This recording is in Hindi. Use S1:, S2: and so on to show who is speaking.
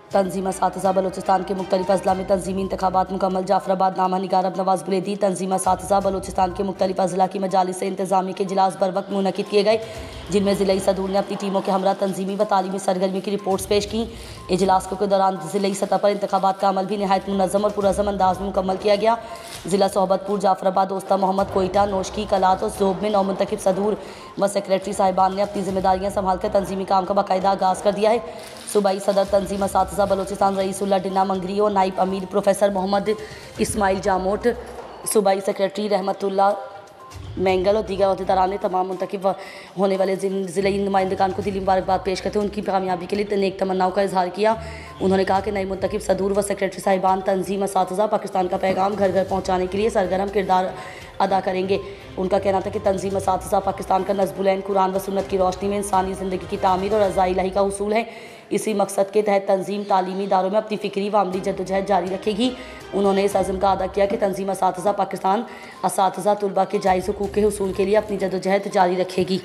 S1: तंजीम असातिज़ा बलोचिस्तान के मुख्तलिफ अजला में तंजीमी इंतखाबात मुकम्मल। जाफराबाद नामा निगार अब नवाज बुलेदी। तंजीम असातिज़ा बलोचिस्तान के मुख्तलिफ अजला की मजालिस इंतजामी के इजलास बर वक्त मुनक़िद किए गए, जिनमें ज़िले सदूर ने अपनी टीमों के हमरा तंजीमी व तालीमी सरगर्मी की रिपोर्ट्स पेश की। इजलास के दौरान ज़िले सतह पर इंतखाबात का अमल भी नहायत मुनज़्ज़म और पुरअज़म अंदाज में मुकम्मल किया गया। ज़िला सोहबतपुर, जाफराबाद, दोस्ता मोहम्मद, कोयटा, नोशकी, कलात और ज़ोब में नौमुंतखब सदूर व सेक्रेटरी साहिबान ने अपनी जिम्मेदारियाँ संभाल कर तंजीमी काम का बाकायदा आगाज़ कर दिया है। सूबाई सदर तंजीम असातिज़ा बलोचिस्तान रईसुल्लाह डिना मंगरी और नाइब अमीर प्रोफेसर मोहम्मद इस्माइल जामोट, सूबाई सेक्रेटरी रहमतुल्लाह मैंगल और दीगर अहदेदारान ने तमाम मुंतखब होने वाले ज़िले नुमाइंदगान को दिली मुबारकबाद पेश करते हुए उनकी कामयाबी के लिए नेक तमन्नाओं का इजहार किया। उन्होंने कहा कि नए मुंतखब सदूर व सेक्रेटरी साहिबान तंजीम असातिज़ा पाकिस्तान का पैगाम घर घर पहुँचाने के लिए सरगर्म किरदार अदा करेंगे। उनका कहना था कि तंजीम असातिज़ा पाकिस्तान का नज़्बुलैन कुरान व सुन्नत की रोशनी में इंसानी ज़िंदगी की तामीर और रज़ा इलाही का उसूल है। इसी मकसद के तहत तंजीम तालीमी इदारों में अपनी फ़िक्री व अमली जद्दोजहद जारी रखेगी। उन्होंने इस अज़्म का अदा किया कि तंजीम असातिज़ा पाकिस्तान असातिज़ा तुलबा के जायज़ हुकूक़ के हुसूल के लिए अपनी जद्दोजहद जारी रखेगी।